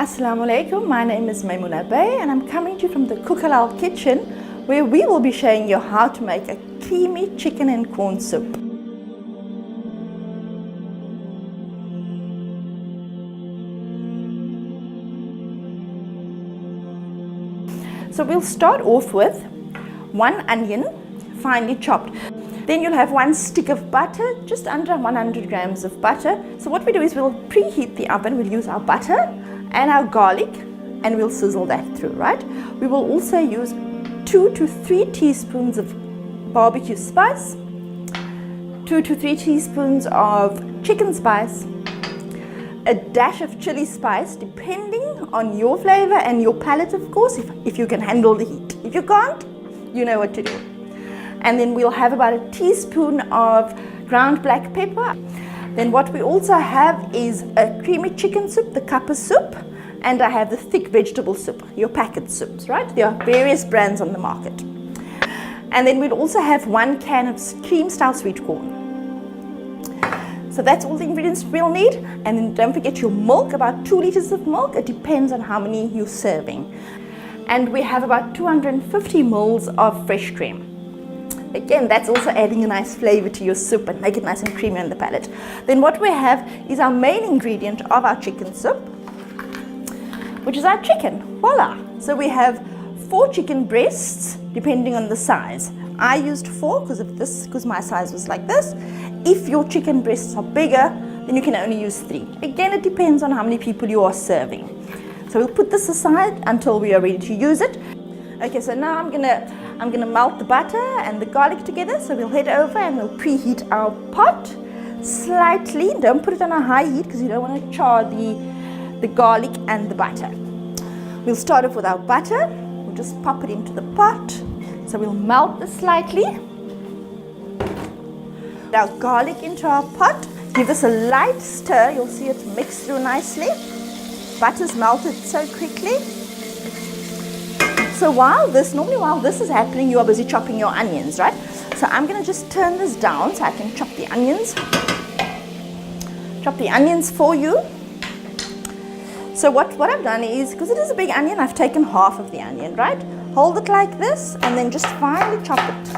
Assalamu alaikum, my name is Mymoena Bey and I'm coming to you from the CookHalaal kitchen where we will be showing you how to make a creamy chicken and corn soup. So we'll start off with 1 onion, finely chopped. Then you'll have 1 stick of butter, just under 100 grams of butter. So what we do is we'll preheat the oven, we'll use our butter and our garlic and we'll sizzle that through, right? We will also use 2 to 3 teaspoons of barbecue spice, 2 to 3 teaspoons of chicken spice, a dash of chili spice depending on your flavor and your palate, of course, if you can handle the heat. If you can't, you know what to do. And then we'll have about a teaspoon of ground black pepper. Then what we also have is a creamy chicken soup, the cuppa soup, and I have the thick vegetable soup, your packet soups, right? There are various brands on the market. And then we'll also have 1 can of cream style sweet corn. So that's all the ingredients we'll need. And then don't forget your milk, about 2 liters of milk. It depends on how many you're serving. And we have about 250 mils of fresh cream. Again, that's also adding a nice flavor to your soup and make it nice and creamy on the palate. Then what we have is our main ingredient of our chicken soup, which is our chicken. Voila! So we have 4 chicken breasts, depending on the size. I used 4 because my size was like this. If your chicken breasts are bigger, then you can only use 3. Again, it depends on how many people you are serving. So we'll put this aside until we are ready to use it. Okay, so now I'm gonna melt the butter and the garlic together. So we'll head over and we'll preheat our pot slightly. Don't put it on a high heat because you don't want to char the garlic and the butter. We'll start off with our butter. We'll just pop it into the pot. So we'll melt this slightly. Our garlic into our pot. Give this a light stir. You'll see it mix through nicely. Butter's melted so quickly. So normally while this is happening, you are busy chopping your onions, right? So I'm going to just turn this down so I can chop the onions. Chop the onions for you. So what I've done is, because it is a big onion, I've taken half of the onion, right? Hold it like this and then just finely chop it.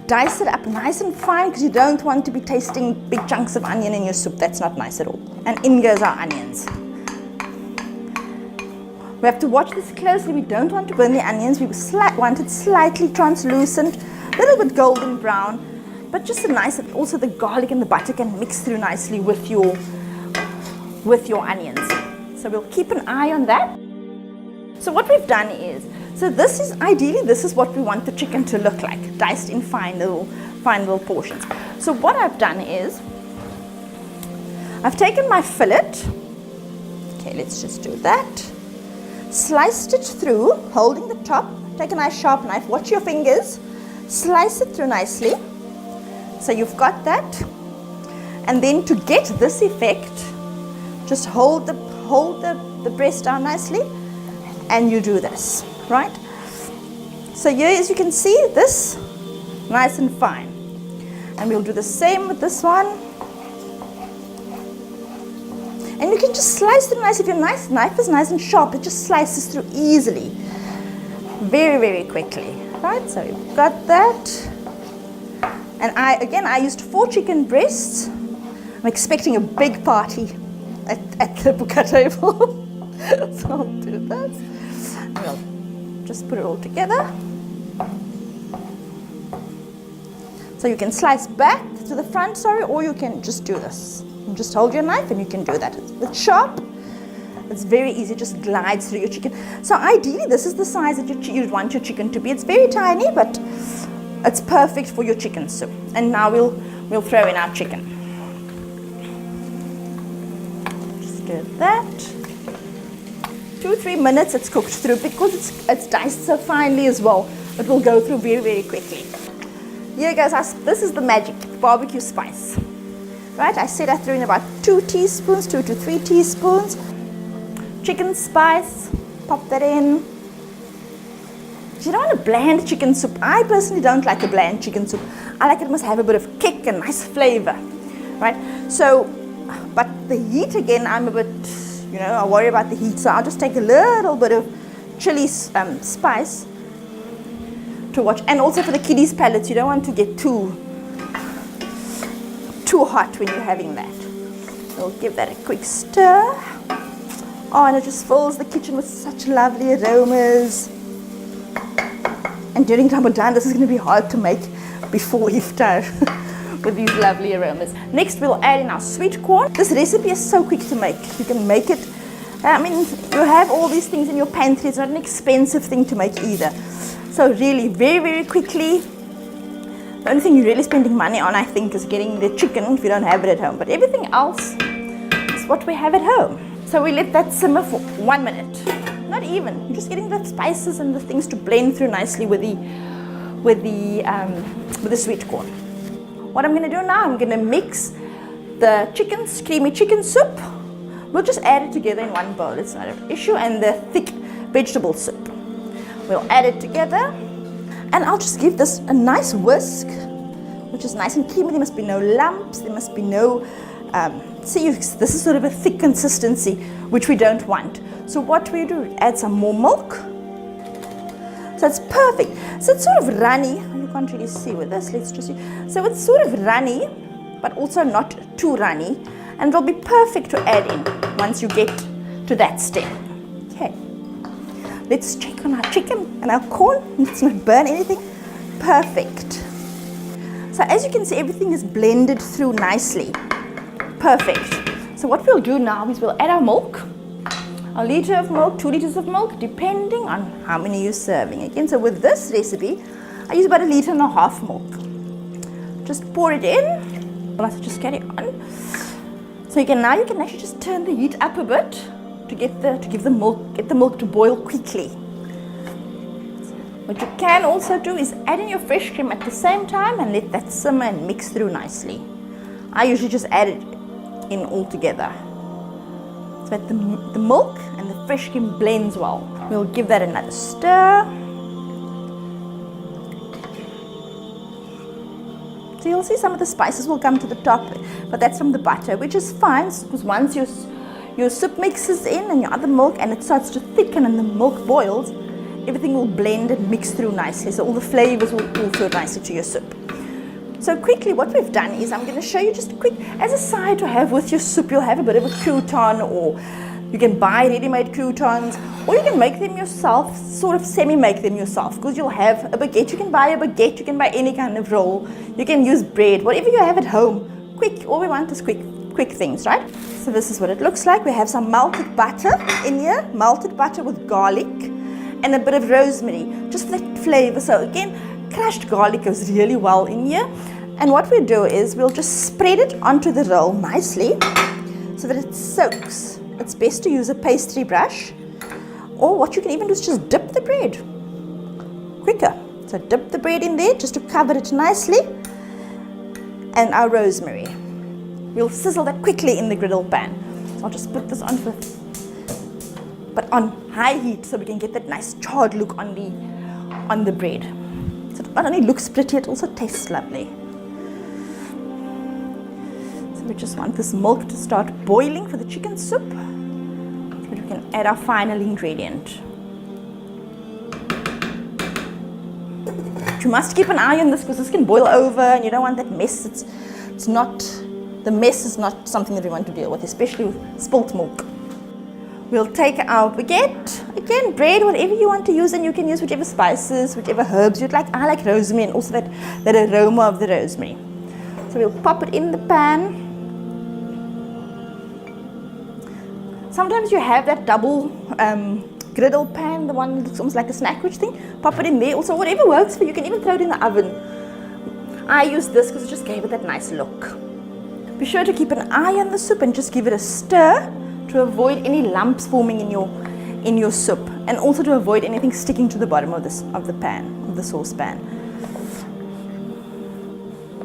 Dice it up nice and fine because you don't want to be tasting big chunks of onion in your soup. That's not nice at all. And in goes our onions. We have to watch this closely. We don't want to burn the onions. We want it slightly translucent, a little bit golden brown, but just a nice, also the garlic and the butter can mix through nicely with your onions. So we'll keep an eye on that. So what we've done is, ideally this is what we want the chicken to look like, diced in fine little portions. So what I've done is, I've taken my fillet. Okay, let's just do that. Sliced it through, holding the top. Take a nice sharp knife, watch your fingers. Slice it through nicely. So you've got that. And then to get this effect, just hold the breast down nicely and you do this, right? So here, as you can see, this nice and fine. And we'll do the same with this one. And you can just slice it nice. If your knife is nice and sharp, it just slices through easily. Very, very quickly. Right, so we've got that. And I used 4 chicken breasts. I'm expecting a big party at the buka table. So I'll do that. We'll just put it all together. So you can slice back to the front, or you can just do this. You just hold your knife and you can do that. It's sharp. It's very easy. It just glides through your chicken. So ideally, this is the size that you'd want your chicken to be. It's very tiny, but it's perfect for your chicken soup. And now we'll throw in our chicken. Just do that. 2-3 minutes it's cooked through because it's diced so finely as well. It will go through very, very quickly. Here goes this is the magic barbecue spice. Right, I said I threw in about 2 teaspoons, 2 to 3 teaspoons. Chicken spice, pop that in. You don't want a bland chicken soup. I personally don't like a bland chicken soup. I like it must have a bit of kick and nice flavor, right? So but the heat again, I'm a bit, I worry about the heat, so I'll just take a little bit of chili spice to watch. And also for the kiddies' palates, you don't want to get too hot when you're having that. We'll give that a quick stir. Oh, and it just fills the kitchen with such lovely aromas. And during Ramadan, this is going to be hard to make before iftar with these lovely aromas. Next, we'll add in our sweet corn. This recipe is so quick to make. You can make it, you have all these things in your pantry. It's not an expensive thing to make either. So really, very, very quickly. The only thing you're really spending money on, I think, is getting the chicken if you don't have it at home. But everything else is what we have at home. So we let that simmer for 1 minute. Not even. You're just getting the spices and the things to blend through nicely with the sweet corn. What I'm going to do now, I'm going to mix the creamy chicken soup. We'll just add it together in one bowl. It's not an issue. And the thick vegetable soup. We'll add it together. And I'll just give this a nice whisk, which is nice and creamy. There must be no lumps. There must be no... this is sort of a thick consistency, which we don't want. So what we do, add some more milk. So it's perfect. So it's sort of runny. You can't really see with this. Let's just see. So it's sort of runny, but also not too runny. And it'll be perfect to add in once you get to that step. Okay. Let's check on our chicken and our corn. Let's not burn anything. Perfect. So as you can see, everything is blended through nicely. Perfect. So what we'll do now is we'll add our milk. A liter of milk, 2 liters of milk, depending on how many you're serving. Again, so with this recipe, I use about 1.5 liters milk. Just pour it in. Let's just carry on. So you can actually just turn the heat up a bit to get the milk to boil quickly. What you can also do is add in your fresh cream at the same time and let that simmer and mix through nicely. I usually just add it in all together, so that the milk and the fresh cream blends well. We'll give that another stir. So you'll see some of the spices will come to the top, but that's from the butter, which is fine, because once your soup mixes in and your other milk and it starts to thicken and the milk boils, everything will blend and mix through nicely, so all the flavors will pull through nicely to your soup. So quickly, what we've done is I'm going to show you just quick, as a side to have with your soup, you'll have a bit of a crouton, or you can buy ready-made croutons, or you can make them yourself, sort of semi-make them yourself, because you'll have a baguette. You can buy a baguette, you can buy any kind of roll, you can use bread, whatever you have at home. Quick, all we want is quick things, right? So this is what it looks like. We have some melted butter in here, melted butter with garlic, and a bit of rosemary, just for that flavor. So again, crushed garlic goes really well in here. And what we do is we'll just spread it onto the roll nicely so that it soaks. It's best to use a pastry brush, or what you can even do is just dip the bread quicker. So dip the bread in there just to cover it nicely, and our rosemary. We'll sizzle that quickly in the griddle pan. So I'll just put this on but on high heat, so we can get that nice charred look on the bread. So it not only looks pretty, it also tastes lovely. So we just want this milk to start boiling for the chicken soup, so we can add our final ingredient. You must keep an eye on this, because this can boil over and you don't want that mess. The mess is not something that we want to deal with, especially with spilt milk. We'll take our baguette, again, bread, whatever you want to use, and you can use whichever spices, whichever herbs you'd like. I like rosemary, and also that aroma of the rosemary. So we'll pop it in the pan. Sometimes you have that double griddle pan, the one that looks almost like a snackwich thing. Pop it in there. Also, whatever works for you, you can even throw it in the oven. I use this because it just gave it that nice look. Be sure to keep an eye on the soup and just give it a stir to avoid any lumps forming in your soup, and also to avoid anything sticking to the bottom of the saucepan.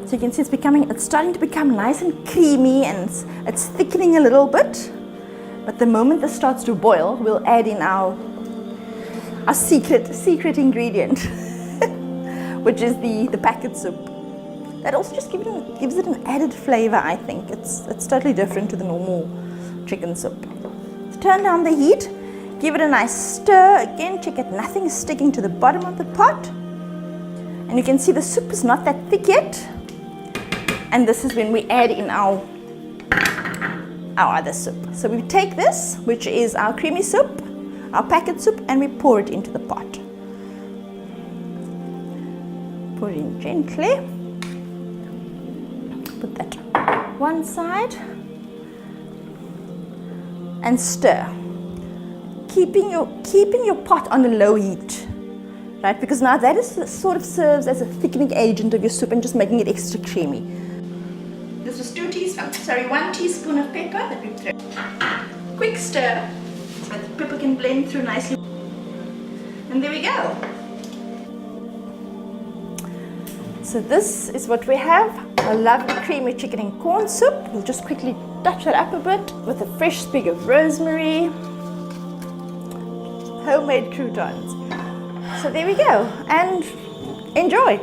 So you can see it's starting to become nice and creamy, and it's thickening a little bit. But the moment this starts to boil, we'll add in our secret ingredient, which is the packet soup. That also just gives it an added flavor, I think. It's totally different to the normal chicken soup. So turn down the heat, give it a nice stir. Again, check it, nothing is sticking to the bottom of the pot. And you can see the soup is not that thick yet. And this is when we add in our other soup. So we take this, which is our creamy soup, our packet soup, and we pour it into the pot. Pour it in gently. Put that one side and stir. Keeping your pot on a low heat, right? Because now that sort of serves as a thickening agent of your soup and just making it extra creamy. This was 1 teaspoon of pepper that we threw. Quick stir so that the pepper can blend through nicely. And there we go. So this is what we have, a lovely creamy chicken and corn soup. We'll just quickly touch that up a bit with a fresh sprig of rosemary, homemade croutons. So there we go, and enjoy.